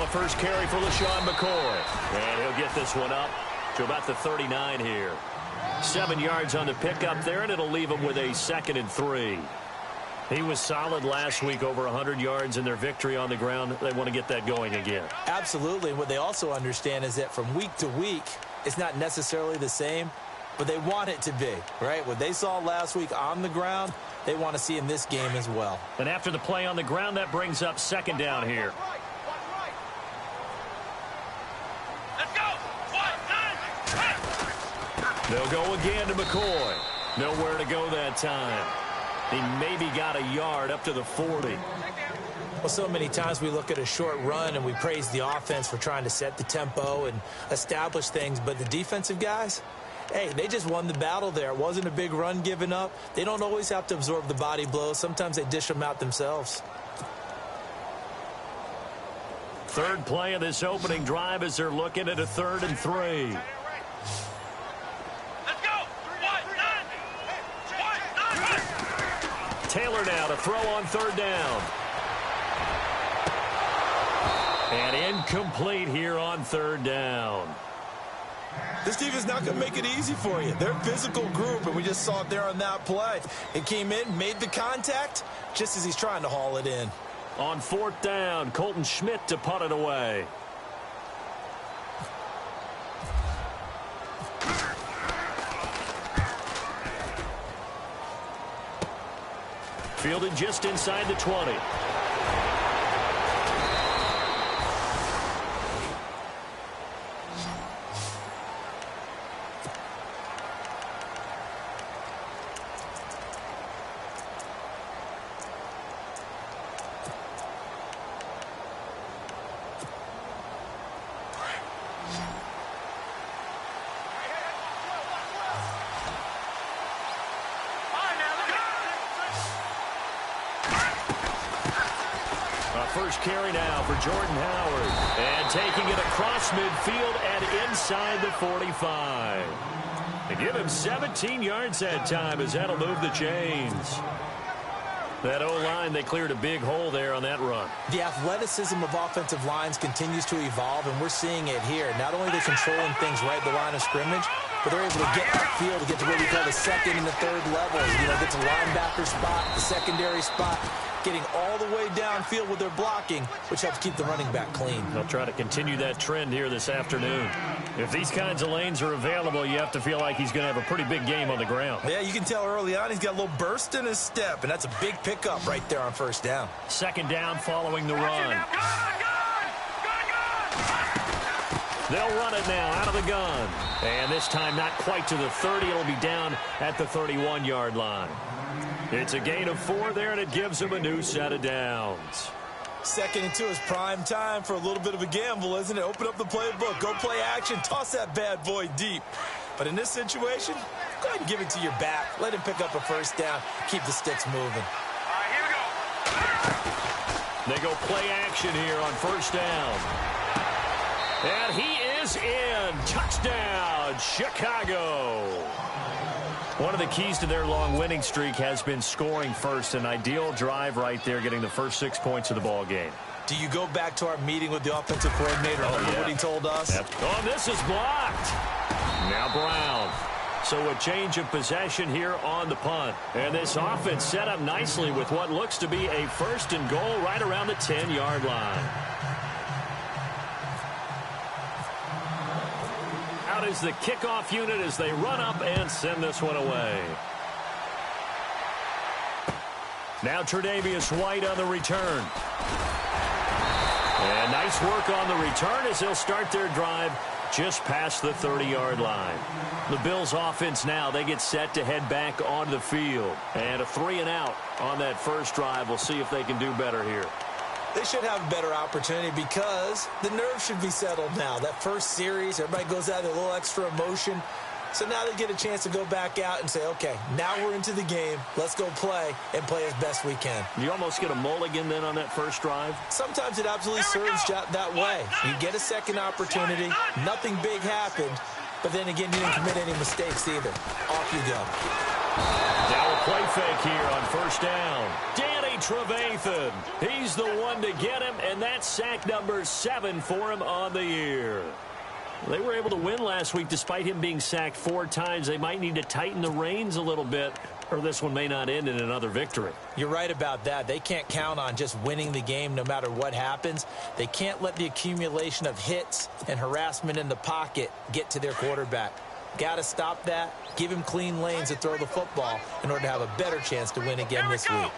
first carry for LaShawn McCoy. And he'll get this one up to about the 39 here. 7 yards on the pickup there, and it'll leave him with a 2nd and 3. He was solid last week, over 100 yards in their victory on the ground. They want to get that going again. Absolutely. What they also understand is that from week to week, it's not necessarily the same, but they want it to be, right? What they saw last week on the ground, they want to see in this game as well. And after the play on the ground, that brings up 2nd down here. Let's go. They'll go again to McCoy. Nowhere to go that time. He maybe got a yard up to the 40. Well, so many times we look at a short run and we praise the offense for trying to set the tempo and establish things, but the defensive guys, hey, they just won the battle there. It wasn't a big run given up. They don't always have to absorb the body blows. Sometimes they dish them out themselves. Third play of this opening drive as they're looking at a 3rd and 3. Taylor now to throw on 3rd down. And incomplete here on 3rd down. This defense is not going to make it easy for you. They're a physical group, and we just saw it there on that play. It came in, made the contact, just as he's trying to haul it in. On 4th down, Colton Schmidt to punt it away. Fielded just inside the 20. First carry now for Jordan Howard. And taking it across midfield and inside the 45. They give him 17 yards that time as that'll move the chains. That O-line, they cleared a big hole there on that run. The athleticism of offensive lines continues to evolve, and we're seeing it here. Not only are they controlling things right at the line of scrimmage, but they're able to get to the field to get to what we call the 2nd and the 3rd levels. You know, get to linebacker spot, the secondary spot, getting all the way downfield with their blocking, which helps keep the running back clean. They'll try to continue that trend here this afternoon. If these kinds of lanes are available, you have to feel like he's going to have a pretty big game on the ground. Yeah, you can tell early on he's got a little burst in his step, and that's a big pickup right there on 1st down. 2nd down following the run. They'll run it now out of the gun. And this time not quite to the 30. It'll be down at the 31-yard line. It's a gain of 4 there, and it gives them a new set of downs. 2nd and 2 is prime time for a little bit of a gamble, isn't it? Open up the playbook, go play action, toss that bad boy deep. But in this situation, go ahead and give it to your back. Let him pick up a 1st down, keep the sticks moving. All right, here we go. They go play action here on 1st down. And he is in. Touchdown, Chicago. One of the keys to their long winning streak has been scoring first. An ideal drive right there, getting the first 6 points of the ball game. Do you go back to our meeting with the offensive coordinator? Remember what he told us? Yep. Oh, this is blocked. Now Brown. So a change of possession here on the punt. And this offense set up nicely with what looks to be a 1st and goal right around the 10-yard line. Out is the kickoff unit as they run up and send this one away. Now Tre'Davious White on the return. And nice work on the return as they'll start their drive just past the 30-yard line. The Bills offense now, they get set to head back onto the field. And a 3-and-out on that first drive. We'll see if they can do better here. They should have a better opportunity because the nerves should be settled now. That first series, everybody goes out with a little extra emotion. So now they get a chance to go back out and say, okay, now we're into the game. Let's go play and play as best we can. You almost get a mulligan then on that first drive? Sometimes it absolutely serves that way. You get a second opportunity. Nothing big happened. But then again, you didn't commit any mistakes either. Off you go. Now a play fake here on 1st down. Danny Trevathan. He's the one to get him, and that's sack number 7 for him on the year. They were able to win last week despite him being sacked 4 times. They might need to tighten the reins a little bit, or this one may not end in another victory. You're right about that. They can't count on just winning the game no matter what happens. They can't let the accumulation of hits and harassment in the pocket get to their quarterback. Got to stop that, give him clean lanes to throw the football in order to have a better chance to win again this week.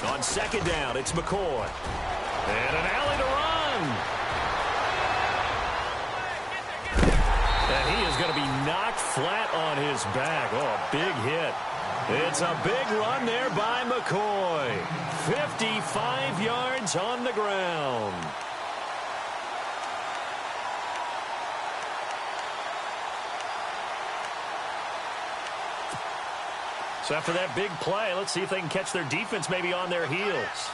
On second down, it's McCoy. And an alley to run. And he is going to be knocked flat on his back. Oh, a big hit. It's a big run there by McCoy. 55 yards on the ground. So after that big play, let's see if they can catch their defense maybe on their heels.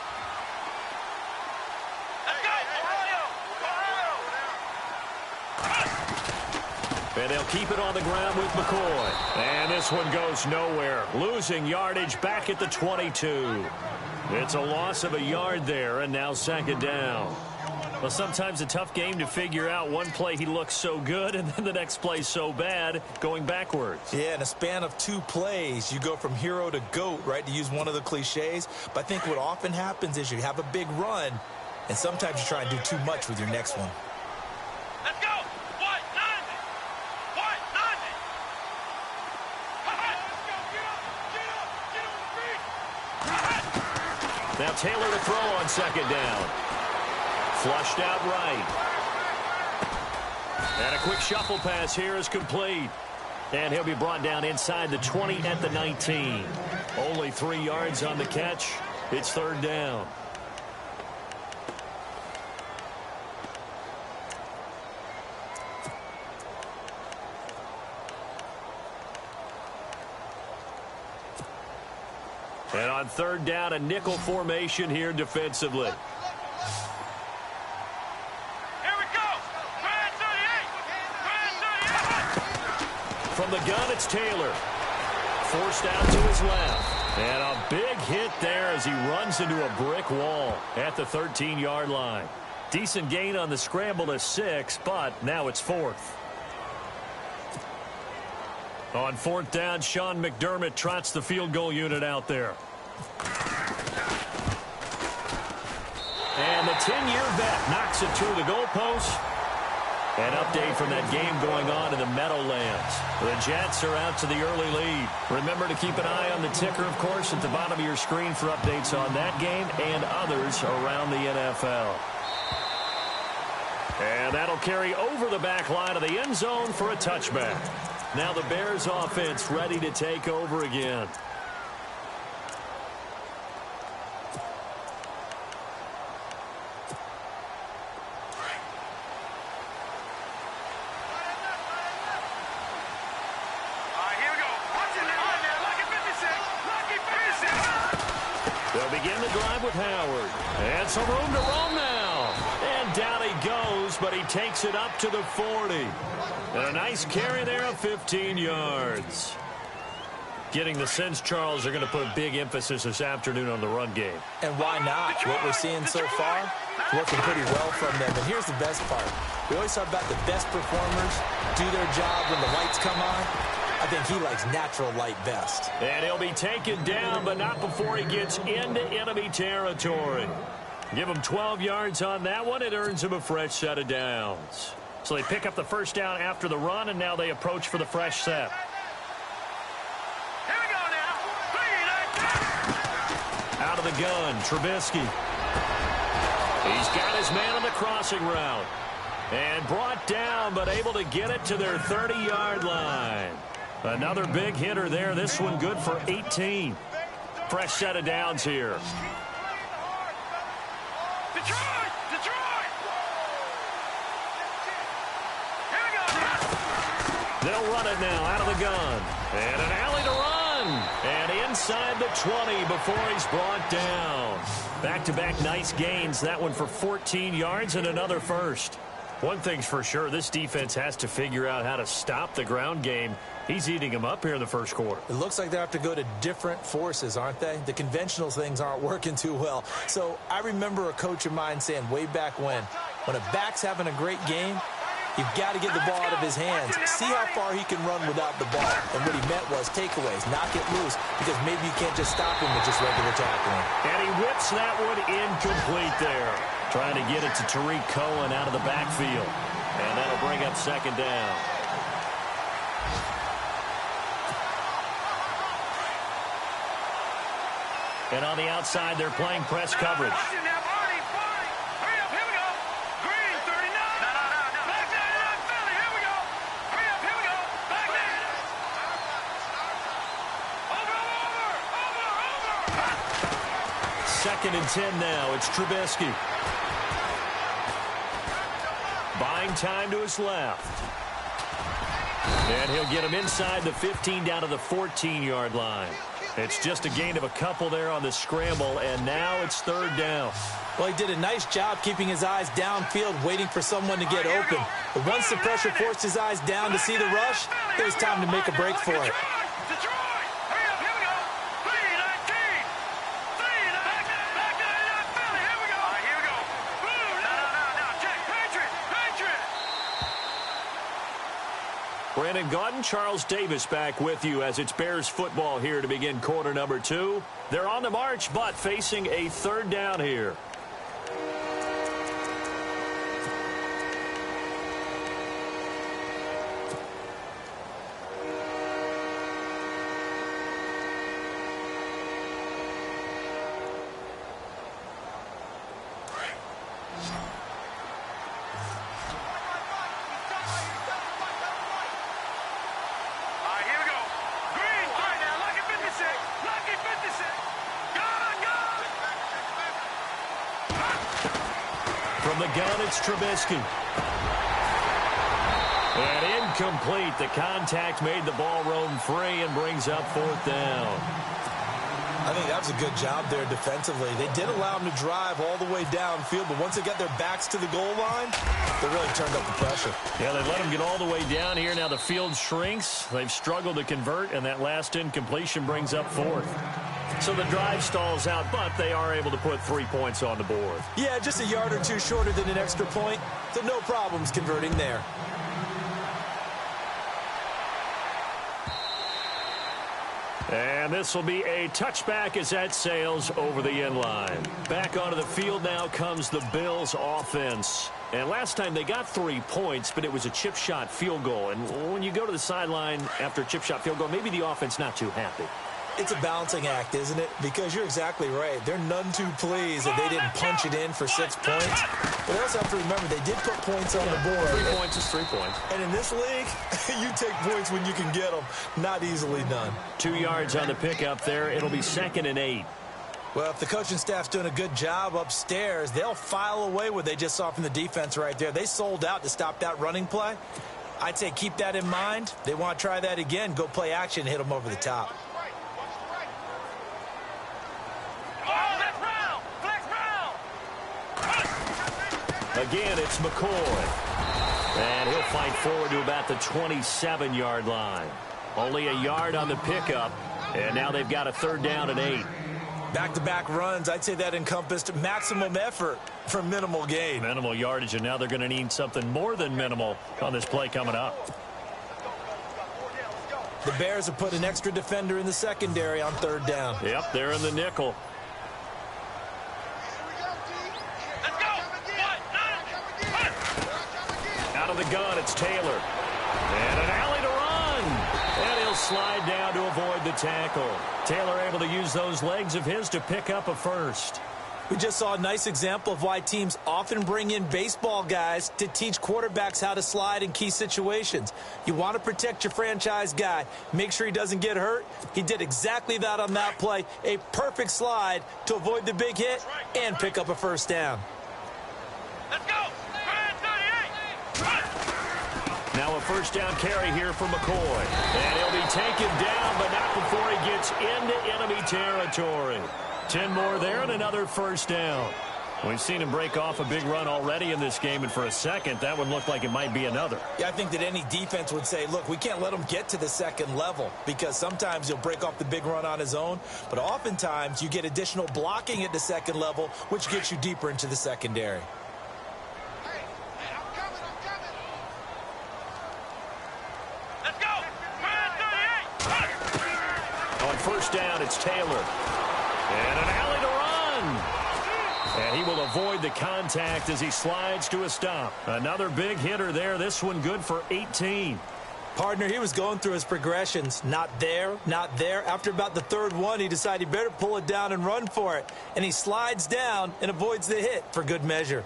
And they'll keep it on the ground with McCoy. And this one goes nowhere. Losing yardage back at the 22. It's a loss of a yard there, and now second down. Well, sometimes a tough game to figure out. One play he looks so good, and then the next play so bad, going backwards. Yeah, in a span of 2 plays, you go from hero to GOAT, right, to use one of the cliches. But I think what often happens is you have a big run, and sometimes you try and do too much with your next one. Let's go! Now Taylor to throw on second down. Flushed out right. And a quick shuffle pass here is complete. And he'll be brought down inside the 20 at the 19. Only 3 yards on the catch. It's third down. And on third down, a nickel formation here defensively. Here we go! Brand 38! From the gun, it's Taylor. Forced out to his left. And a big hit there as he runs into a brick wall at the 13-yard line. Decent gain on the scramble to 6, but now it's 4th. On 4th down, Sean McDermott trots the field goal unit out there. And the 10-year vet knocks it through the goalpost. An update from that game going on in the Meadowlands. The Jets are out to the early lead. Remember to keep an eye on the ticker, of course, at the bottom of your screen for updates on that game and others around the NFL. And that'll carry over the back line of the end zone for a touchback. Now the Bears offense ready to take over again. Here we go. Watch it now. Lucky 56. Lucky 56. They'll begin the drive with Howard. And some room to roam now. And down he goes, but he takes it up to the 40. And a nice carry there of 15 yards. Getting the sense, Charles, are going to put a big emphasis this afternoon on the run game. And why not? What we're seeing so far, working pretty well from them. And here's the best part. We always talk about the best performers do their job when the lights come on. I think he likes natural light best. And he'll be taken down, but not before he gets into enemy territory. Give him 12 yards on that one. It earns him a fresh set of downs. So they pick up the first down after the run, and now they approach for the fresh set. Here we go now. 3, Out of the gun, Trubisky. He's got his man on the crossing route. And brought down, but able to get it to their 30-yard line. Another big hitter there. This one good for 18. Fresh set of downs here. Detroit! Detroit! Here we go. They'll run it now out of the gun. And an alley to run. And inside the 20 before he's brought down. Back-to-back nice gains. That one for 14 yards and another first. One thing's for sure, this defense has to figure out how to stop the ground game. He's eating them up here in the first quarter. It looks like they have to go to different forces, aren't they? The conventional things aren't working too well. So I remember a coach of mine saying way back when a back's having a great game, you've got to get the ball out of his hands. See how far he can run without the ball. And what he meant was takeaways, knock it loose, because maybe you can't just stop him with just regular tackling. And he whips that one incomplete there. Trying to get it to Tariq Cohen out of the backfield. And that'll bring up second down. And on the outside, they're playing press coverage. Second and 10 now. It's Trubisky. Buying time to his left. And he'll get him inside the 15 down to the 14-yard line. It's just a gain of a couple there on the scramble, and now it's third down. Well, he did a nice job keeping his eyes downfield, waiting for someone to get open. But once the pressure forced his eyes down to see the rush, it was time to make a break for it. Brandon Gaudin, Charles Davis back with you as it's Bears football here to begin quarter number 2. They're on the march, but facing a third down here. From the gun, it's Trubisky. And incomplete. The contact made the ball roam free and brings up fourth down. I think that was a good job there defensively. They did allow them to drive all the way downfield, but once they got their backs to the goal line, they really turned up the pressure. Yeah, they let them get all the way down here. Now the field shrinks. They've struggled to convert, and that last incompletion brings up fourth. So the drive stalls out, but they are able to put 3 points on the board. Yeah, just a yard or two shorter than an extra point, so no problems converting there. And this will be a touchback as that sails over the end line. Back onto the field now comes the Bills offense. And last time they got 3 points, but it was a chip shot field goal. And when you go to the sideline after a chip shot field goal, maybe the offense not too happy. It's a balancing act, isn't it? Because you're exactly right. They're none too pleased that they didn't punch it in for 6 points. But they also have to remember they did put points on the board. 3 points is 3 points. And in this league, you take points when you can get them. Not easily done. 2 yards on the pickup there. It'll be 2nd and 8. Well, if the coaching staff's doing a good job upstairs, they'll file away what they just saw from the defense right there. They sold out to stop that running play. I'd say keep that in mind. They want to try that again. Go play action and hit them over the top. Again, it's McCoy. And he'll fight forward to about the 27-yard line. Only a yard on the pickup. And now they've got a 3rd down and 8. Back-to-back runs, I'd say that encompassed maximum effort for minimal gain. Minimal yardage, and now they're going to need something more than minimal on this play coming up. The Bears have put an extra defender in the secondary on 3rd down. Yep, they're in the nickel. Out of the gun, it's Taylor. And an alley to run. And he'll slide down to avoid the tackle. Taylor able to use those legs of his to pick up a first. We just saw a nice example of why teams often bring in baseball guys to teach quarterbacks how to slide in key situations. You want to protect your franchise guy. Make sure he doesn't get hurt. He did exactly that on that play. A perfect slide to avoid the big hit and pick up a first down. Let's go! Now a first down carry here for McCoy. And he'll be taken down, but not before he gets into enemy territory. 10 more there and another first down. We've seen him break off a big run already in this game, and for a second, that one looked like it might be another. Yeah, I think that any defense would say, look, we can't let him get to the second level because sometimes he'll break off the big run on his own, but oftentimes you get additional blocking at the second level, which gets you deeper into the secondary. Let's go. On first down, it's Taylor. And an alley to run. And he will avoid the contact as he slides to a stop. Another big hitter there. This one good for 18. Partner, he was going through his progressions. Not there, not there. After about the third one, he decided he better pull it down and run for it. And he slides down and avoids the hit for good measure.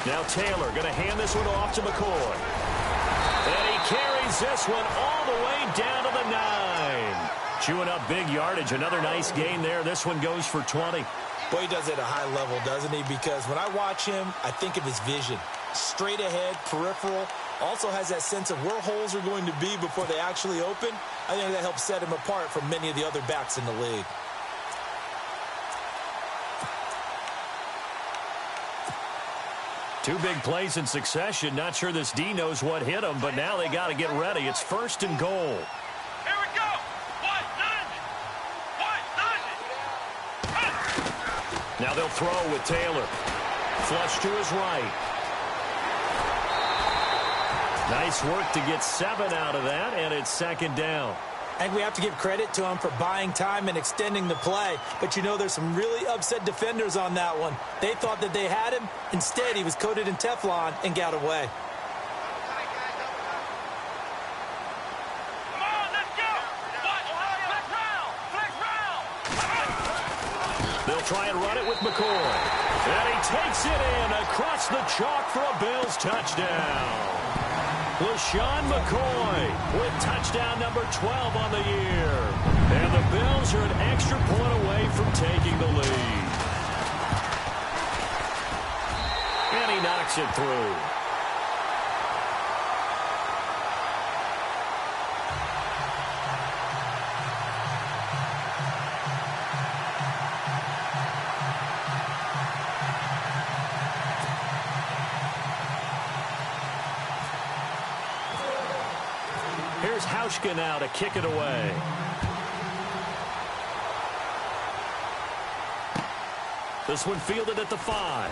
Now Taylor going to hand this one off to McCoy. And he carries this one all the way down to the 9. Chewing up big yardage. Another nice gain there. This one goes for 20. Boy, he does it at a high level, doesn't he? Because when I watch him, I think of his vision. Straight ahead, peripheral. Also has that sense of where holes are going to be before they actually open. I think that helps set him apart from many of the other backs in the league. Two big plays in succession. Not sure this D knows what hit him, but now they got to get ready. It's first and goal. Here we go. Now they'll throw with Taylor. Flush to his right. Nice work to get 7 out of that, and it's second down. I think we have to give credit to him for buying time and extending the play. But, you know, there's some really upset defenders on that one. They thought that they had him. Instead, he was coated in Teflon and got away. Come on, let's go. Flex round. They'll try and run it with McCoy. And he takes it in across the chalk for a Bills touchdown. LaShawn McCoy with touchdown number 12 on the year. And the Bills are an extra point away from taking the lead. And he knocks it through. Here's Hauschka now to kick it away. This one fielded at the 5.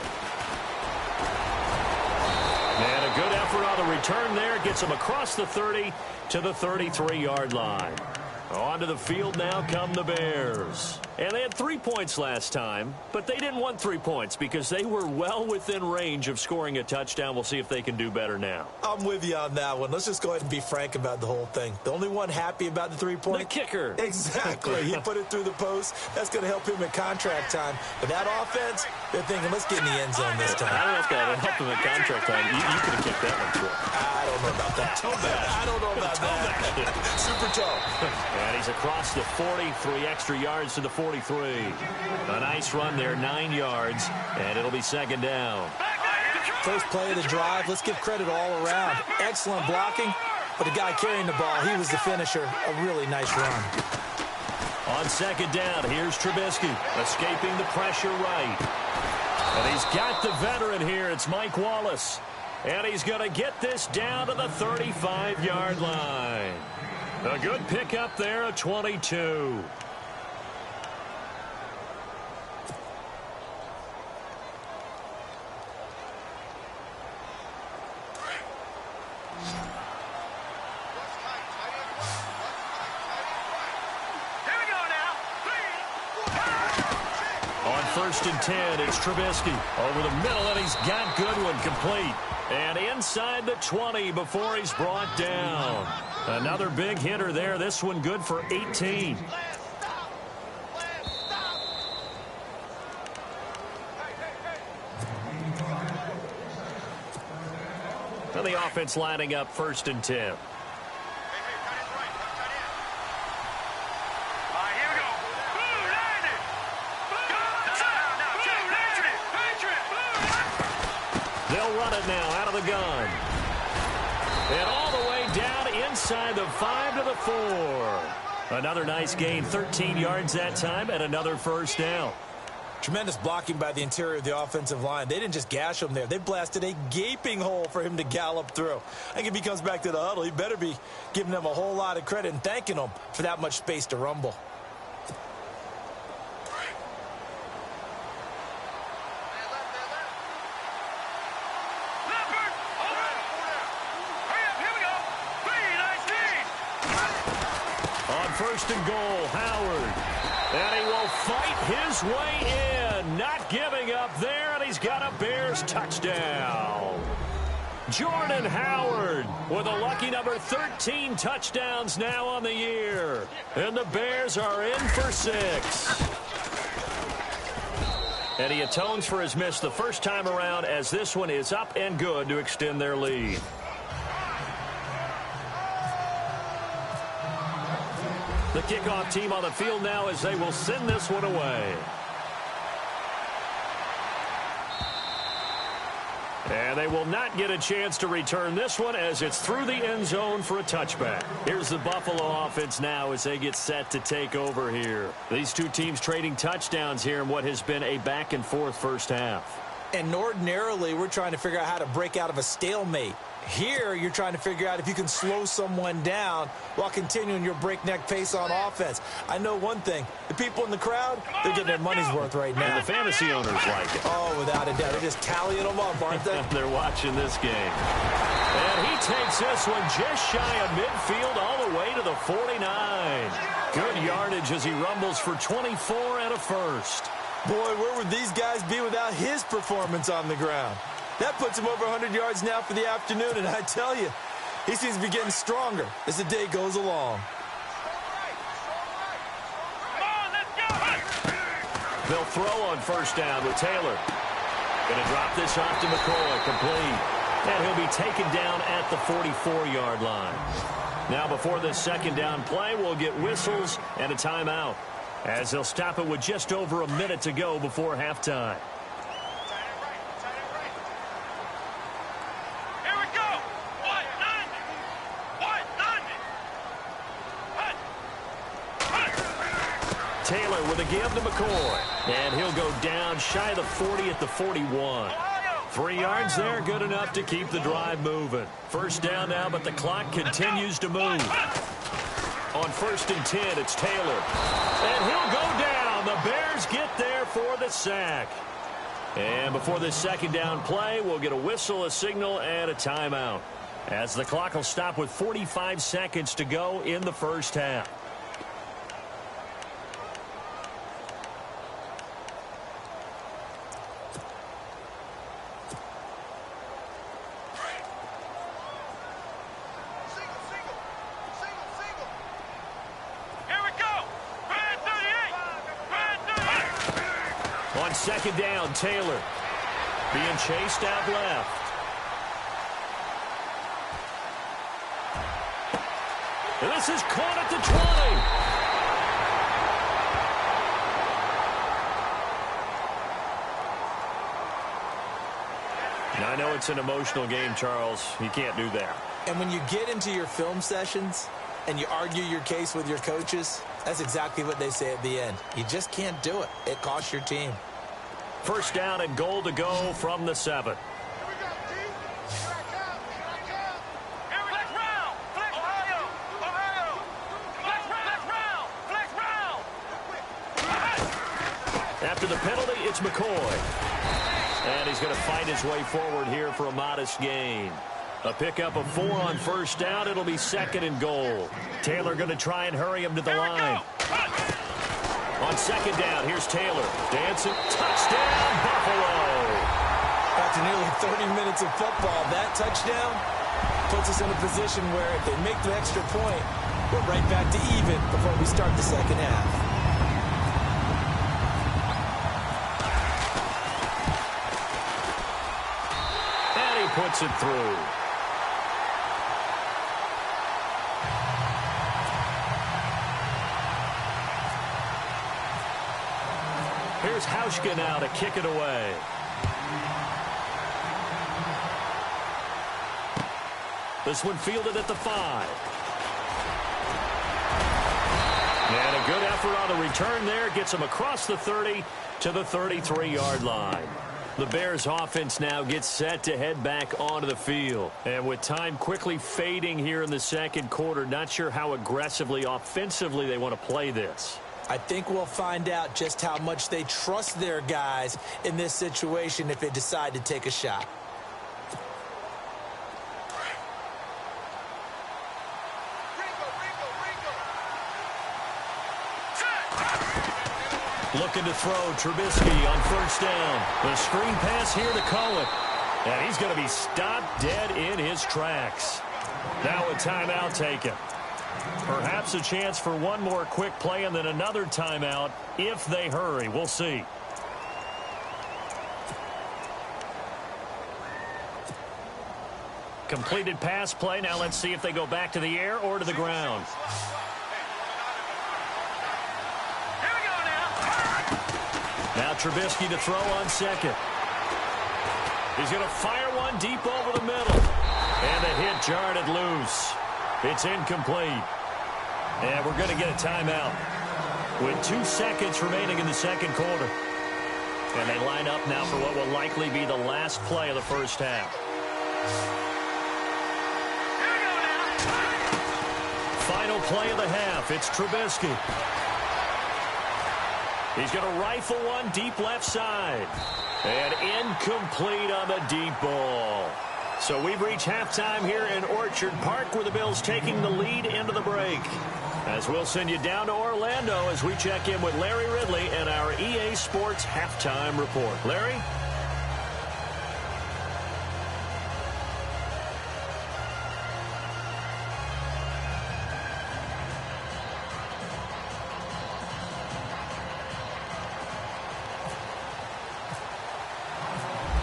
And a good effort on the return there. Gets him across the 30 to the 33-yard line. Onto the field now come the Bears. And they had 3 points last time, but they didn't want 3 points because they were well within range of scoring a touchdown. We'll see if they can do better now. I'm with you on that one. Let's just go ahead and be frank about the whole thing. The only one happy about the 3-point? The kicker. Exactly. He put it through the post. That's going to help him in contract time. But that offense, they're thinking, let's get in the end zone this time. I don't know if that would help him in contract time. You could have kicked that one too. I don't know about that. I don't know about that. Super toe. And he's across the 40, 3 extra yards to the 43. A nice run there, 9 yards, and it'll be second down. First play of the drive, let's give credit all around. Excellent blocking, but the guy carrying the ball, he was the finisher. A really nice run. On second down, here's Trubisky, escaping the pressure right. And he's got the veteran here. It's Mike Wallace. And he's going to get this down to the 35-yard line. A good pickup there, a 22. On first and 10, it's Trubisky. Over the middle, and he's got Goodwin complete. And inside the 20 before he's brought down. Another big hitter there. This one good for 18. And the offense lining up first and 10. Here we go. gun. And all the way down inside the 5 to the 4. Another nice gain, 13 yards that time, and another first down. Tremendous blocking by the interior of the offensive line. They didn't just gash him there. They blasted a gaping hole for him to gallop through. I think if he comes back to the huddle, he better be giving them a whole lot of credit and thanking them for that much space to rumble. First and goal, Howard. And he will fight his way in. Not giving up there, and he's got a Bears touchdown. Jordan Howard with a lucky number 13 touchdowns now on the year. And the Bears are in for 6. And he atones for his miss the first time around, as this one is up and good to extend their lead. The kickoff team on the field now as they will send this one away. And they will not get a chance to return this one as it's through the end zone for a touchback. Here's the Buffalo offense now as they get set to take over here. These two teams trading touchdowns here in what has been a back-and-forth first half. And ordinarily, we're trying to figure out how to break out of a stalemate. Here, you're trying to figure out if you can slow someone down while continuing your breakneck pace on offense. I know one thing. The people in the crowd, they're getting their money's worth right now. And the fantasy owners like it. Oh, without a doubt. They're just tallying them up, aren't they? They're watching this game. And he takes this one just shy of midfield all the way to the 49. Good yardage as he rumbles for 24 and a first. Boy, where would these guys be without his performance on the ground? That puts him over 100 yards now for the afternoon, and I tell you, he seems to be getting stronger as the day goes along. They'll throw on first down with Taylor. Going to drop this off to McCoy, complete. And he'll be taken down at the 44-yard line. Now before this second down play, we'll get whistles and a timeout, as they'll stop it with just over a minute to go before halftime. Taylor with a give to McCoy. And he'll go down shy of the 40 at the 41. 3 yards there, good enough to keep the drive moving. First down now, but the clock continues to move. On 1st and 10, it's Taylor. And he'll go down. The Bears get there for the sack. And before this second down play, we'll get a whistle, a signal, and a timeout, as the clock will stop with 45 seconds to go in the first half. Second down, Taylor being chased out left. And this is caught at the 20. Now, I know it's an emotional game, Charles. You can't do that. And when you get into your film sessions and you argue your case with your coaches, that's exactly what they say at the end. You just can't do it. It costs your team. First down and goal to go from the 7. After the penalty, it's McCoy. And he's going to fight his way forward here for a modest gain. A pickup of 4 on first down. It'll be 2nd and goal. Taylor going to try and hurry him to the line. On 2nd down, here's Taylor. Dancing. Touchdown, Buffalo. After nearly 30 minutes of football, that touchdown puts us in a position where if they make the extra point, we're right back to even before we start the second half. And he puts it through. Here's Hauschka now to kick it away. This one fielded at the 5. And a good effort on the return there. Gets him across the 30 to the 33-yard line. The Bears offense now gets set to head back onto the field. And with time quickly fading here in the second quarter, not sure how aggressively, offensively they want to play this. I think we'll find out just how much they trust their guys in this situation if they decide to take a shot. Looking to throw Trubisky on first down. The screen pass here to Cohen. And he's going to be stopped dead in his tracks. Now a timeout taken. Perhaps a chance for one more quick play and then another timeout if they hurry. We'll see. Completed pass play. Now let's see if they go back to the air or to the ground. Now Trubisky to throw on second. He's going to fire one deep over the middle. And the hit jarred it loose. It's incomplete. And we're going to get a timeout with 2 seconds remaining in the second quarter. And they line up now for what will likely be the last play of the first half. Final play of the half. It's Trubisky. He's going to rifle one deep left side. And incomplete on the deep ball. So we've reached halftime here in Orchard Park, where the Bills taking the lead into the break. As we'll send you down to Orlando as we check in with Larry Ridley and our EA Sports Halftime Report. Larry?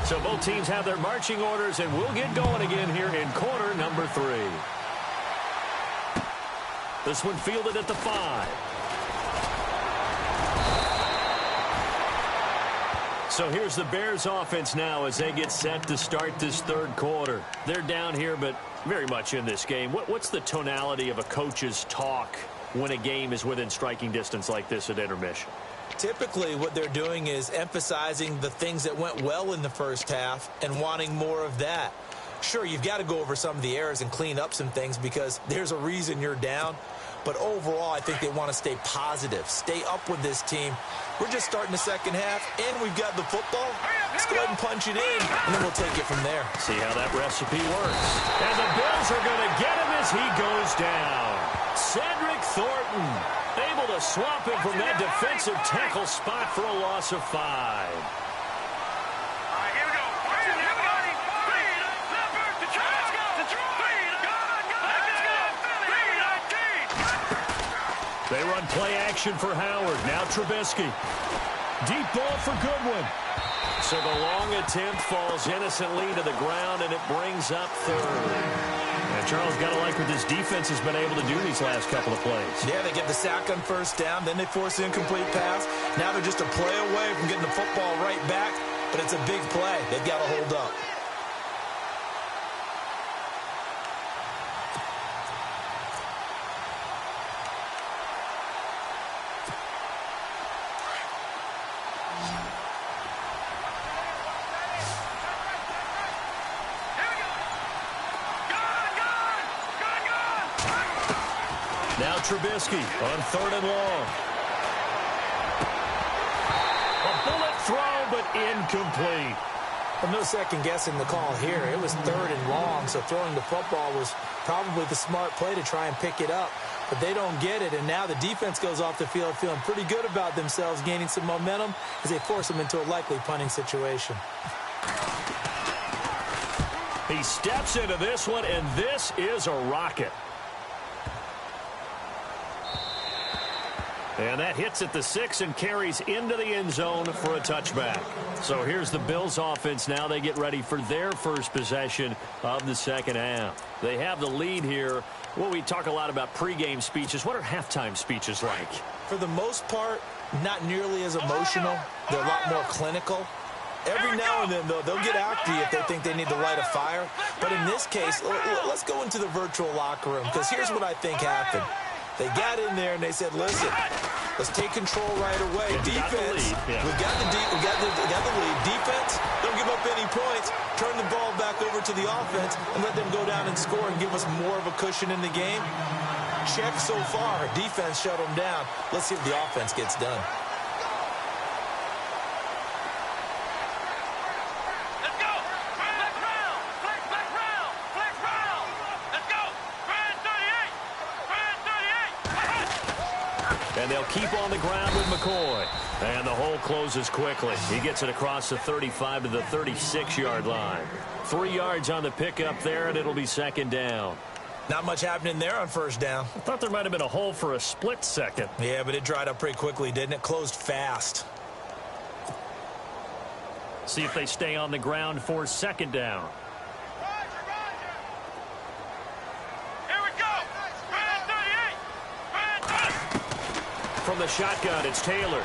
So both teams have their marching orders, and we'll get going again here in quarter number 3. This one fielded at the 5. So here's the Bears offense now as they get set to start this third quarter. They're down here, but very much in this game. What's the tonality of a coach's talk when a game is within striking distance like this at intermission? Typically, what they're doing is emphasizing the things that went well in the first half and wanting more of that. Sure, you've got to go over some of the errors and clean up some things because there's a reason you're down. But overall, I think they want to stay positive, stay up with this team. We're just starting the second half, and we've got the football. Let's go ahead and punch it in, and then we'll take it from there. See how that recipe works. And the Bills are going to get him as he goes down. Cedric Thornton able to swap him from that defensive tackle spot for a loss of 5. They run play action for Howard. Now Trubisky. Deep ball for Goodwin. So the long attempt falls innocently to the ground, and it brings up third. And Charles, got to like what this defense has been able to do these last couple of plays. Yeah, they get the sack on first down, then they force the incomplete pass. Now they're just a play away from getting the football right back, but it's a big play. They've got to hold up. Now Trubisky on third and long. A bullet throw, but incomplete. Well, no second guessing the call here. It was third and long, so throwing the football was probably the smart play to try and pick it up. But they don't get it, and now the defense goes off the field feeling pretty good about themselves, gaining some momentum as they force them into a likely punting situation. He steps into this one, and this is a rocket. And that hits at the 6 and carries into the end zone for a touchback. So here's the Bills offense now. They get ready for their first possession of the second half. They have the lead here. Well, we talk a lot about pregame speeches. What are halftime speeches like? For the most part, not nearly as emotional. They're a lot more clinical. Every now and then, though, they'll get after you if they think they need to light a fire. But in this case, let's go into the virtual locker room, because here's what I think happened. They got in there and they said, listen, let's take control right away. Defense, we've got the lead. Defense, don't give up any points. Turn the ball back over to the offense and let them go down and score and give us more of a cushion in the game. Check so far. Defense shut them down. Let's see if the offense gets done. And they'll keep on the ground with McCoy. And the hole closes quickly. He gets it across the 35 to the 36-yard line. 3 yards on the pickup there, and it'll be second down. Not much happening there on first down. I thought there might have been a hole for a split second. Yeah, but it dried up pretty quickly, didn't it? Closed fast. See if they stay on the ground for second down. From the shotgun, it's Taylor.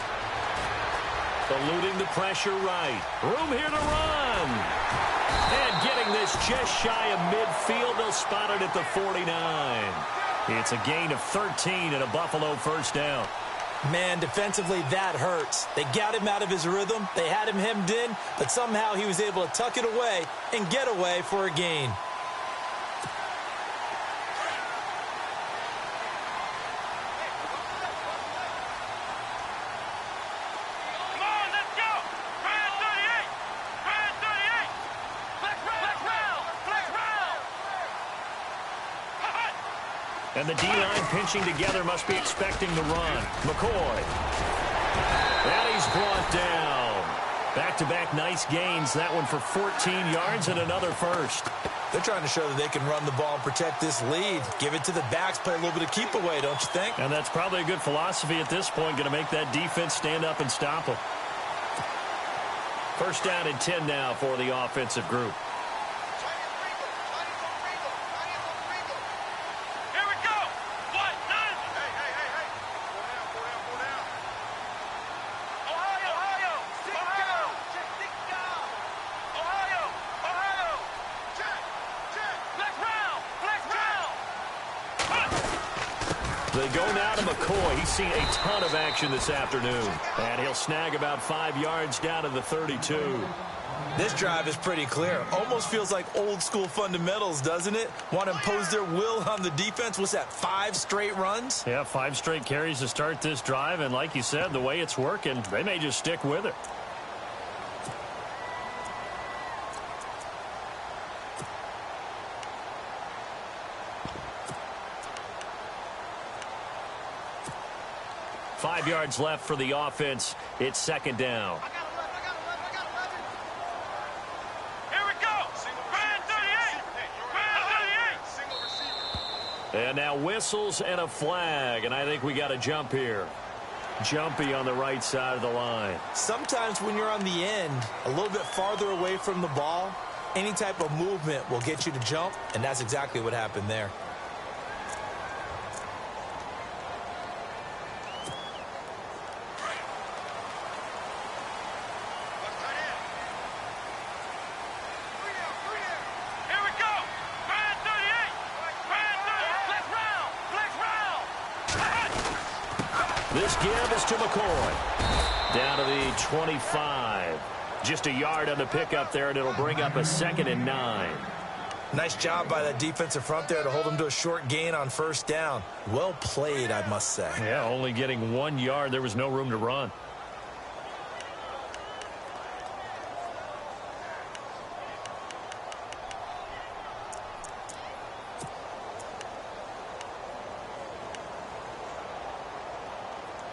Eluding the pressure right. Room here to run. And getting this just shy of midfield. They'll spot it at the 49. It's a gain of 13 and a Buffalo first down. Man, defensively, that hurts. They got him out of his rhythm. They had him hemmed in, but somehow he was able to tuck it away and get away for a gain. And the D-line pinching together must be expecting the run. McCoy. And he's brought down. Back-to-back nice gains. That one for 14 yards and another first. They're trying to show that they can run the ball and protect this lead. Give it to the backs, play a little bit of keep away, don't you think? And that's probably a good philosophy at this point. Going to make that defense stand up and stop them. First down and 10 now for the offensive group. They go now to McCoy. He's seen a ton of action this afternoon. And he'll snag about 5 yards down to the 32. This drive is pretty clear. Almost feels like old school fundamentals, doesn't it? Want to impose their will on the defense. What's that, 5 straight runs? Yeah, 5 straight carries to start this drive. And like you said, the way it's working, they may just stick with it. Five yards left for the offense. It's second down. Here we go. Brand 38. Brand 38. And now whistles and a flag. And I think we got a jump here. Jumpy on the right side of the line. Sometimes when you're on the end, a little bit farther away from the ball, any type of movement will get you to jump, and that's exactly what happened there. This give is to McCoy. Down to the 25. Just a yard on the pickup there, and it'll bring up a 2nd and 9. Nice job by that defensive front there to hold him to a short gain on first down. Well played, I must say. Yeah, only getting 1 yard. There was no room to run.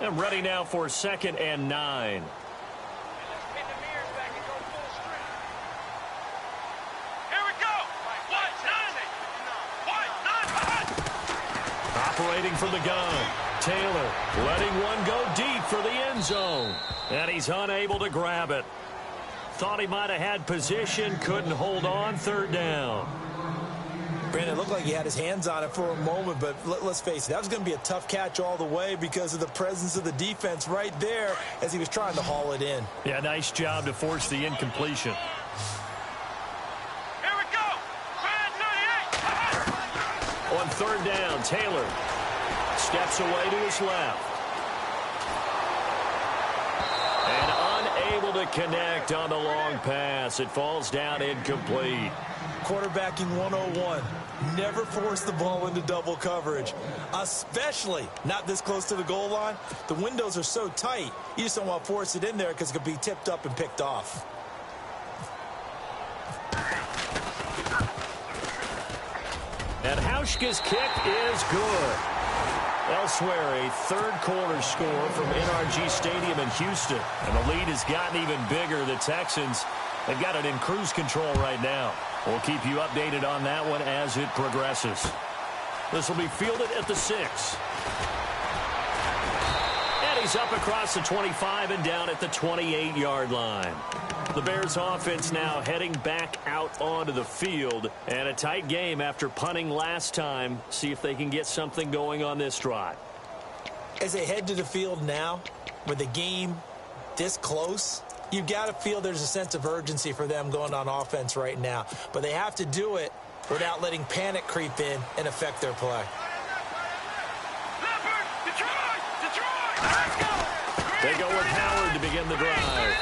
And ready now for 2nd and 9. Operating from the gun. Taylor letting one go deep for the end zone. And he's unable to grab it. Thought he might have had position, couldn't hold on. Third down. Brandon, it looked like he had his hands on it for a moment, but let's face it, that was going to be a tough catch all the way because of the presence of the defense right there as he was trying to haul it in. Yeah, nice job to force the incompletion. Here we go. On third down, Taylor steps away to his left. And unable to connect on the long pass. It falls down incomplete. Quarterbacking 101. Never force the ball into double coverage, especially not this close to the goal line. The windows are so tight, you just don't want to force it in there because it could be tipped up and picked off. And Hauschka's kick is good. Elsewhere, a third-quarter score from NRG Stadium in Houston. And the lead has gotten even bigger. The Texans, they've got it in cruise control right now. We'll keep you updated on that one as it progresses. This will be fielded at the 6. And he's up across the 25 and down at the 28-yard line. The Bears offense now heading back out onto the field. And a tight game after punting last time. See if they can get something going on this drive. As they head to the field now, with the game this close, you've got to feel there's a sense of urgency for them going on offense right now. But they have to do it without letting panic creep in and affect their play. They go with Howard to begin the drive.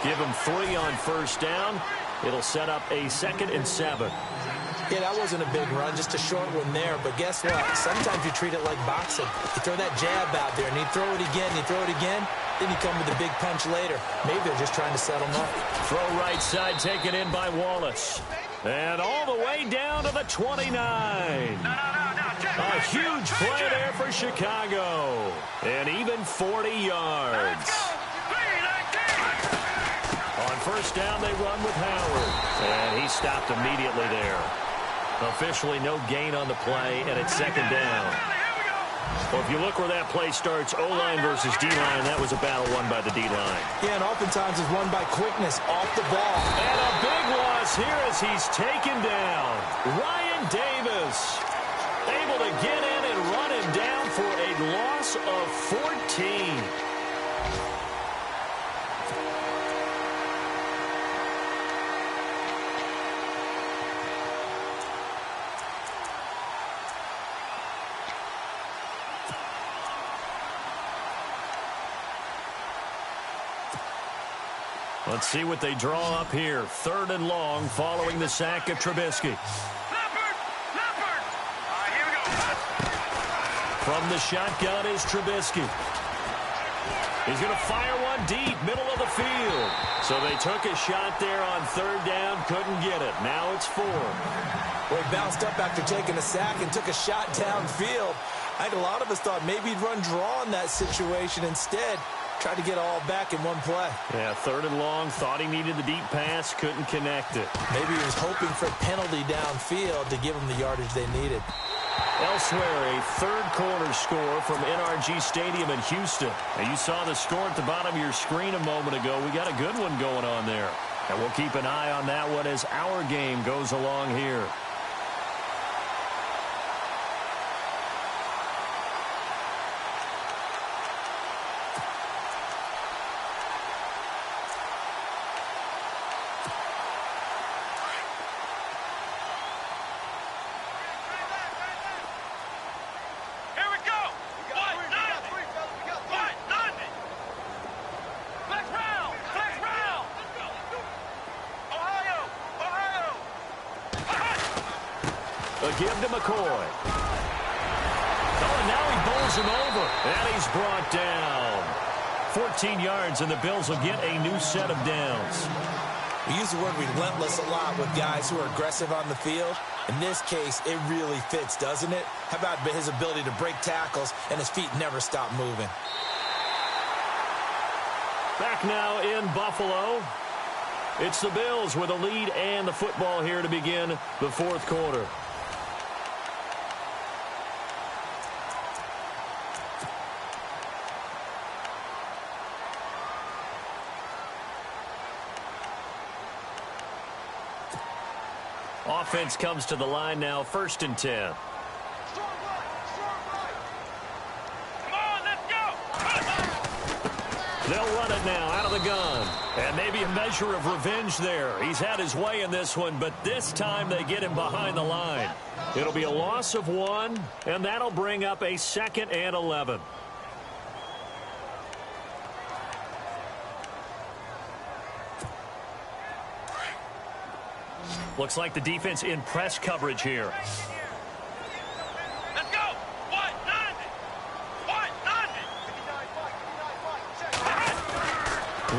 Give him 3 on first down. It'll set up a 2nd and 7. Yeah, that wasn't a big run, just a short one there. But guess what? Sometimes you treat it like boxing. You throw that jab out there, and you throw it again, you throw it again, then you come with a big punch later. Maybe they're just trying to set them up. Throw right side taken in by Wallace. And all the way down to the 29. A huge play there for Chicago. And even 40 yards. On first down, they run with Howard. And he stopped immediately there. Officially no gain on the play, and it's 2nd down. Well, if you look where that play starts, O-line versus D-line, that was a battle won by the D-line. Yeah, and oftentimes is won by quickness off the ball. And a big loss here as he's taken down. Ryan Davis able to get in and run him down for a loss of 14. Let's see what they draw up here. 3rd and long following the sack of Trubisky. From the shotgun is Trubisky. He's going to fire one deep, middle of the field. So they took a shot there on 3rd down, couldn't get it. Now it's 4. Well, he bounced up after taking a sack and took a shot downfield. I think a lot of us thought maybe he'd run draw in that situation. Instead, tried to get all back in one play. Yeah, 3rd and long, thought he needed the deep pass, couldn't connect it. Maybe he was hoping for a penalty downfield to give him the yardage they needed. Elsewhere, a third-quarter score from NRG Stadium in Houston. Now, you saw the score at the bottom of your screen a moment ago. We got a good one going on there. And we'll keep an eye on that one as our game goes along here. A give to McCoy. Oh, and now he bowls him over. And he's brought down. 14 yards, and the Bills will get a new set of downs. We use the word relentless a lot with guys who are aggressive on the field. In this case, it really fits, doesn't it? How about his ability to break tackles and his feet never stop moving? Back now in Buffalo. It's the Bills with a lead and the football here to begin the 4th quarter. Offense comes to the line now, 1st and 10. They'll run it now out of the gun. And maybe a measure of revenge there. He's had his way in this one, but this time they get him behind the line. It'll be a loss of 1, and that'll bring up a 2nd and 11. Looks like the defense in press coverage here. Let's go. What? Nothing. What? Nothing.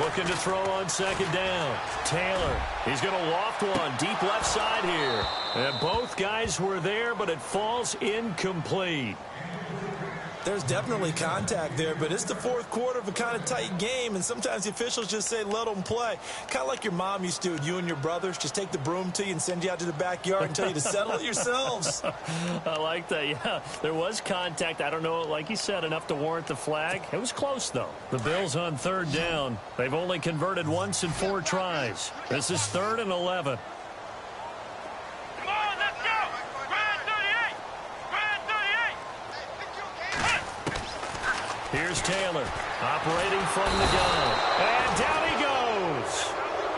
Looking to throw on 2nd down. Taylor, he's going to loft one deep left side here. And both guys were there, but it falls incomplete. There's definitely contact there, but it's the 4th quarter of a kind of tight game, and sometimes the officials just say, let them play. Kind of like your mom used to, you and your brothers, just take the broom to you and send you out to the backyard and tell you to settle it yourselves. I like that, yeah. There was contact. I don't know, like you said, enough to warrant the flag. It was close, though. The Bills on 3rd down. They've only converted once in 4 tries. This is 3rd and 11. Here's Taylor, operating from the gun. And down he goes.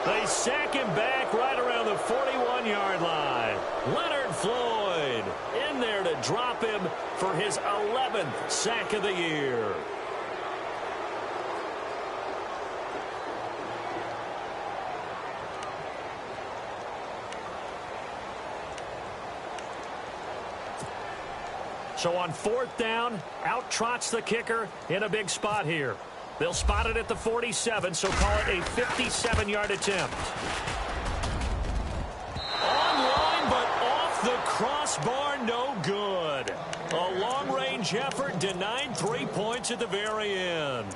They sack him back right around the 41-yard line. Leonard Floyd in there to drop him for his 11th sack of the year. So on 4th down, out trots the kicker in a big spot here. They'll spot it at the 47, so call it a 57-yard attempt. Online, but off the crossbar, no good. A long-range effort denied 3 points at the very end.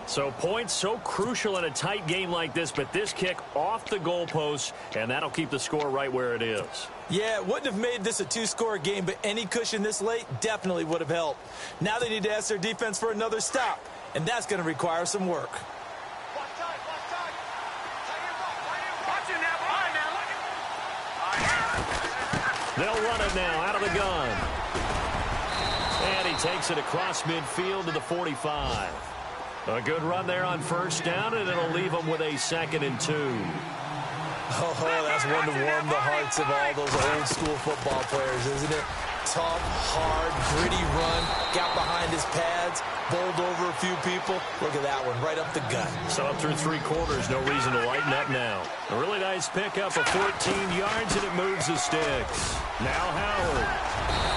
So points so crucial in a tight game like this, but this kick off the goalpost, and that'll keep the score right where it is. Yeah, it wouldn't have made this a 2-score game, but any cushion this late definitely would have helped. Now they need to ask their defense for another stop, and that's going to require some work. They'll run it now out of the gun. And he takes it across midfield to the 45. A good run there on 1st down, and it'll leave them with a 2nd and 2. Oh, that's one to warm the hearts of all those old-school football players, isn't it? Tough, hard, gritty run, got behind his pads, bowled over a few people. Look at that one, right up the gut. So up through 3 quarters, no reason to lighten up now. A really nice pickup of 14 yards, and it moves the sticks. Now Howard.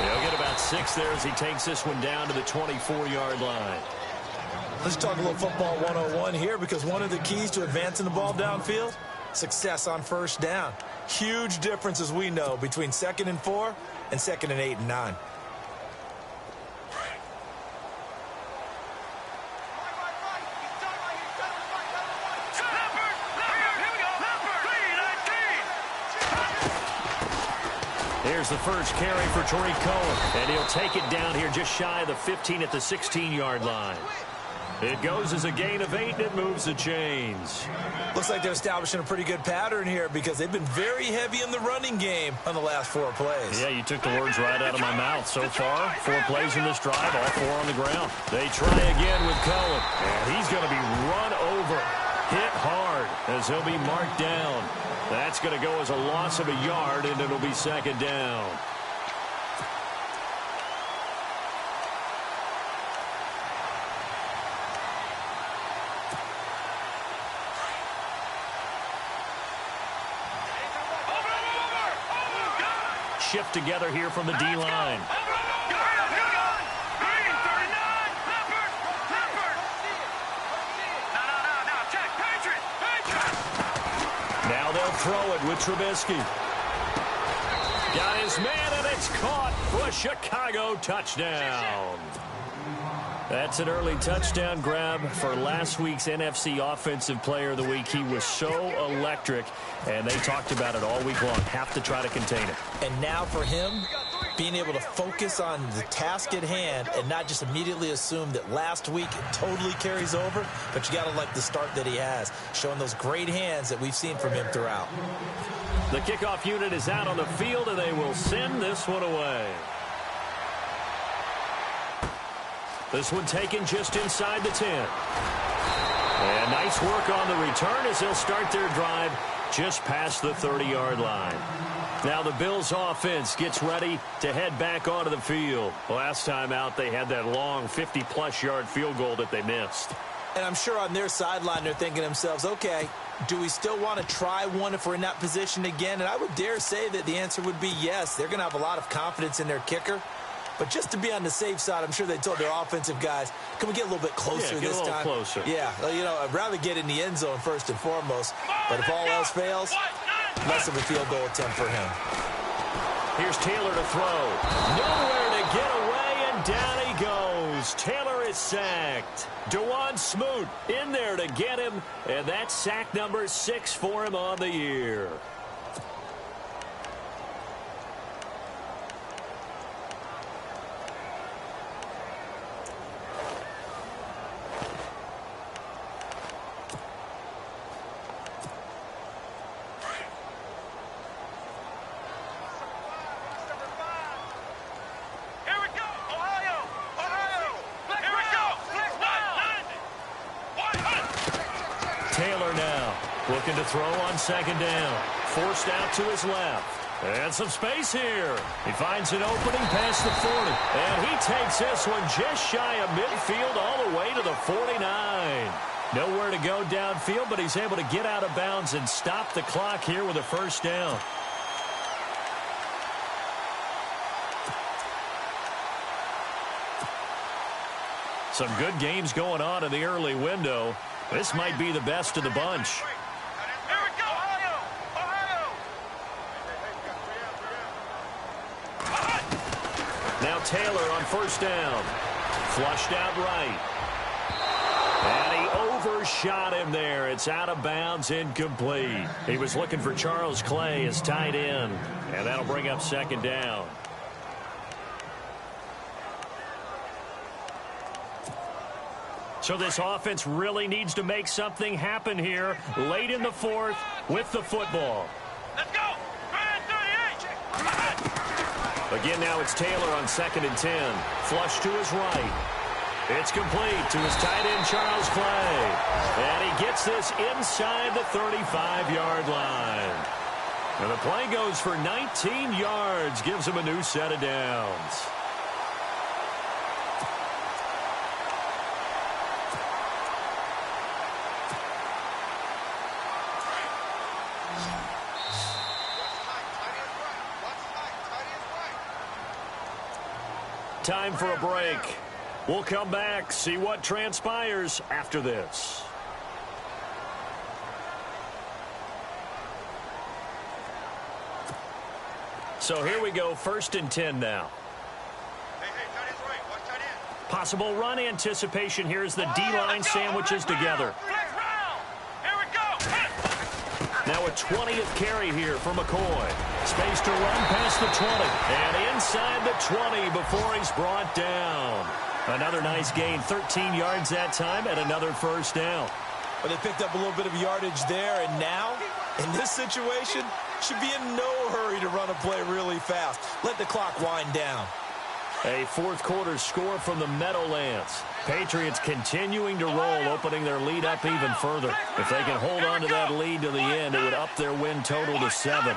He'll get about 6 there as he takes this one down to the 24-yard line. Let's talk a little football 101 here, because one of the keys to advancing the ball downfield, success on 1st down. Huge difference, as we know, between 2nd and 4 and 2nd and 8 and 9. Here's the first carry for Tariq Cohen, and he'll take it down here just shy of the 15 at the 16-yard line. It goes as a gain of 8, and it moves the chains. Looks like they're establishing a pretty good pattern here, because they've been very heavy in the running game on the last 4 plays. Yeah, you took the words right out of my mouth. So far, 4 plays in this drive, all 4 on the ground. They try again with Cohen, and he's going to be run over, hit hard, as he'll be marked down. That's going to go as a loss of a yard, and it'll be 2nd down. Shift together here from the D-line. Now they'll throw it with Trubisky. Got his man, and it's caught for a Chicago touchdown. That's an early touchdown grab for last week's NFC Offensive Player of the Week. He was so electric, and they talked about it all week long. Have to try to contain it. And now for him, being able to focus on the task at hand and not just immediately assume that last week it totally carries over, but you got to like the start that he has, showing those great hands that we've seen from him throughout. The kickoff unit is out on the field, and they will send this one away. This one taken just inside the 10. And nice work on the return as they'll start their drive just past the 30-yard line. Now the Bills offense gets ready to head back onto the field. Last time out, they had that long 50-plus yard field goal that they missed. And I'm sure on their sideline they're thinking to themselves, okay, do we still want to try one if we're in that position again? And I would dare say that the answer would be yes. They're going to have a lot of confidence in their kicker. But just to be on the safe side, I'm sure they told their offensive guys, can we get a little bit closer this time? Get a little closer. Yeah, you know, I'd rather get in the end zone first and foremost. But if all else fails, less of a field goal attempt for him. Here's Taylor to throw. Nowhere to get away, and down he goes. Taylor is sacked. Dewan Smoot in there to get him, and that's sack number 6 for him on the year. Taylor now looking to throw on second down. Forced out to his left. And some space here. He finds an opening past the 40. And he takes this one just shy of midfield all the way to the 49. Nowhere to go downfield, but he's able to get out of bounds and stop the clock here with a first down. Some good games going on in the early window. This might be the best of the bunch. Here we go, Ohio! Now Taylor on first down. Flushed out right. And he overshot him there. It's out of bounds, incomplete. He was looking for Charles Clay as tight end. And that'll bring up second down. So this offense really needs to make something happen here late in the fourth with the football. Let's go! 38! Again, now it's Taylor on 2nd and 10. Flush to his right. It's complete to his tight end, Charles Clay. And he gets this inside the 35-yard line. And the play goes for 19 yards, gives him a new set of downs. Time for a break. We'll come back, see what transpires after this. So here we go, 1st and 10 now. Hey, tight end's right. Watch tight end. Possible run anticipation here as the D-line sandwiches together. Here we go. Now a 20th carry here for McCoy. Space to run past the 20. And inside the 20 before he's brought down. Another nice gain, 13 yards that time, and another first down. But they picked up a little bit of yardage there, and now, in this situation, should be in no hurry to run a play really fast. Let the clock wind down. A fourth quarter score from the Meadowlands. Patriots continuing to roll, opening their lead up even further. If they can hold on to that lead to the end, it would up their win total to 7.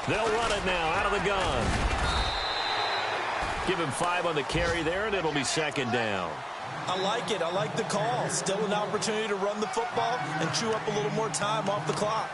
They'll run it now out of the gun. Give him 5 on the carry there, and it'll be 2nd down. I like it. I like the call. Still an opportunity to run the football and chew up a little more time off the clock.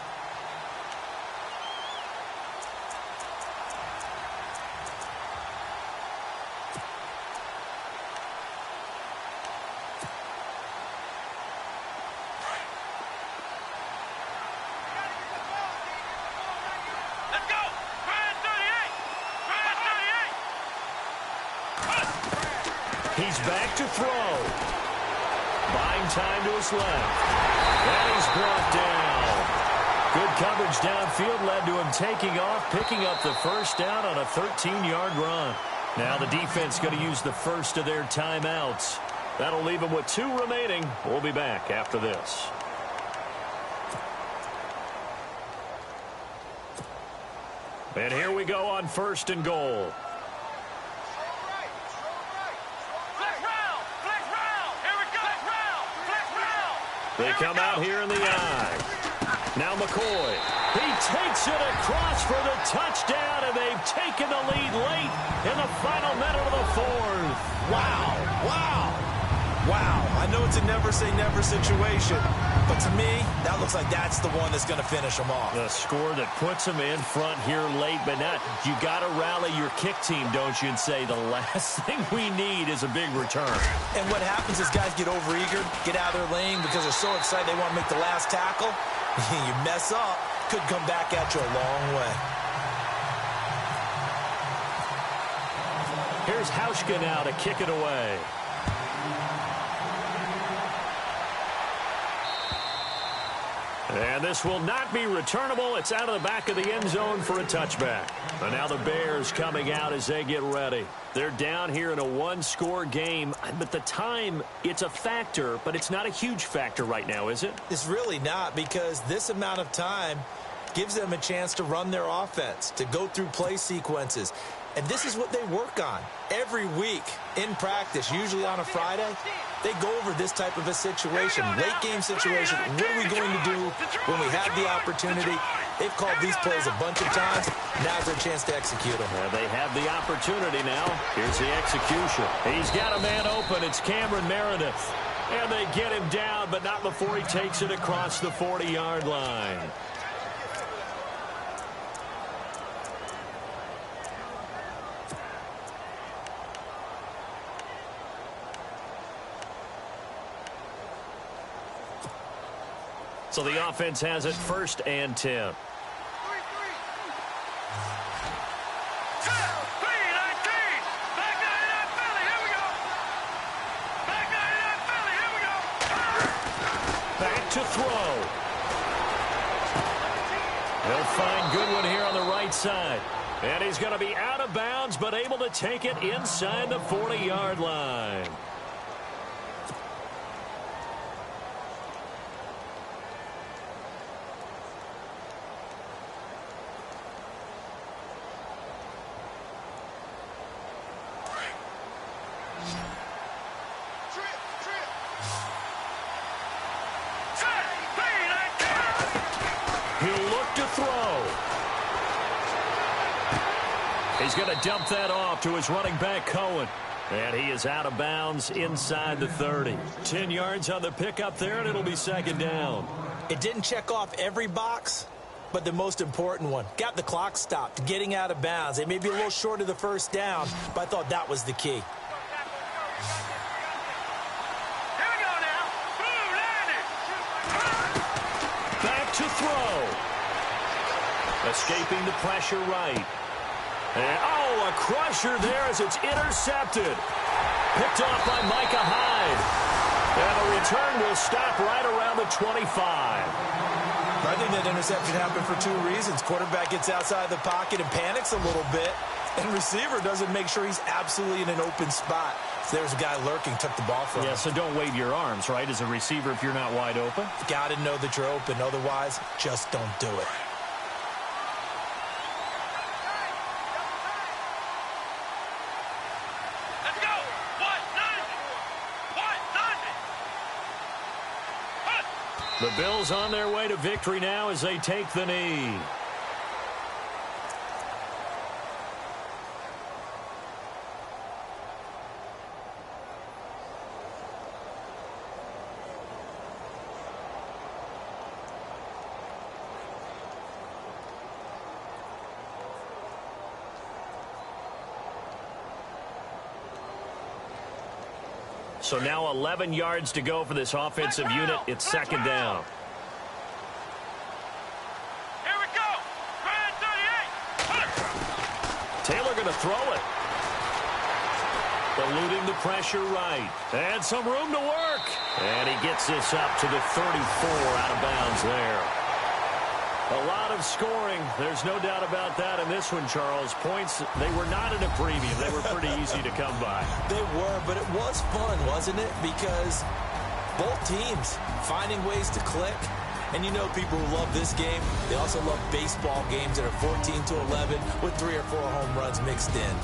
He's back to throw. Buying time to his left. And he's brought down. Good coverage downfield led to him taking off, picking up the first down on a 13-yard run. Now the defense going to use the first of their timeouts. That'll leave them with 2 remaining. We'll be back after this. And here we go on 1st and goal. They come out here in the I. Now McCoy. He takes it across for the touchdown, and they've taken the lead late in the final minute of the 4th. Wow. Wow. Wow. I know it's a never-say-never situation, but to me, that looks like that's the one that's going to finish them off. The score that puts them in front here late, but not. You got to rally your kick team, don't you, and say the last thing we need is a big return. And what happens is guys get overeager, get out of their lane because they're so excited they want to make the last tackle. You mess up, could come back at you a long way. Here's Hauschka now to kick it away. And this will not be returnable. It's out of the back of the end zone for a touchback. And now the Bears coming out as they get ready. They're down here in a 1-score game. But the time, it's a factor, but it's not a huge factor right now, is it? It's really not, because this amount of time gives them a chance to run their offense, to go through play sequences. And this is what they work on every week in practice, usually on a Friday. They go over this type of a situation, late game situation. What are we going to do when we have the opportunity? They've called these plays a bunch of times. Now's their chance to execute them. They have the opportunity now. Here's the execution. He's got a man open. It's Cameron Meredith. And they get him down, but not before he takes it across the 40-yard line. So the offense has it 1st and 10. Back to throw. He'll find Goodwin here on the right side. And he's going to be out of bounds, but able to take it inside the 40-yard line. He's going to dump that off to his running back, Cohen. And he is out of bounds inside the 30. 10 yards on the pickup there, and it'll be 2nd down. It didn't check off every box, but the most important one. Got the clock stopped, getting out of bounds. They may be a little short of the 1st down, but I thought that was the key. Back to throw. Escaping the pressure right. And, oh, a crusher there as it's intercepted. Picked off by Micah Hyde. And the return will stop right around the 25. I think that interception happened for 2 reasons. Quarterback gets outside the pocket and panics a little bit. And receiver doesn't make sure he's absolutely in an open spot. So there's a guy lurking, took the ball from him. Yeah, so don't wave your arms, right, as a receiver if you're not wide open. Got to know that you're open. Otherwise, just don't do it. The Bills on their way to victory now as they take the knee. So now 11 yards to go for this offensive unit. It's 2nd down. Here we go. Ryan 38. Taylor going to throw it. eluding the pressure right. And some room to work. And he gets this up to the 34 out of bounds there. A lot of scoring. There's no doubt about that in this one, Charles. Points, they were not in a preview. They were pretty easy to come by. They were, but it was fun, wasn't it? Because both teams finding ways to click. And you know people who love this game, they also love baseball games that are 14-11 with 3 or 4 home runs mixed in.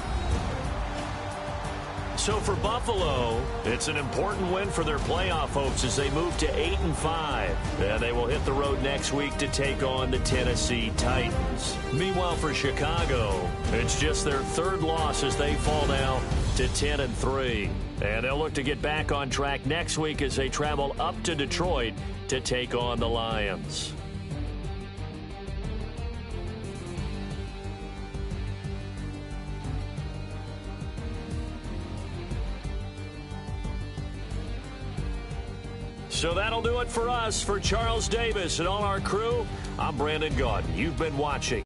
So for Buffalo, it's an important win for their playoff hopes as they move to 8-5. And they will hit the road next week to take on the Tennessee Titans. Meanwhile, for Chicago, it's just their 3rd loss as they fall now to 10-3. And they'll look to get back on track next week as they travel up to Detroit to take on the Lions. So that'll do it for us. For Charles Davis and all our crew, I'm Brandon Gaudin. You've been watching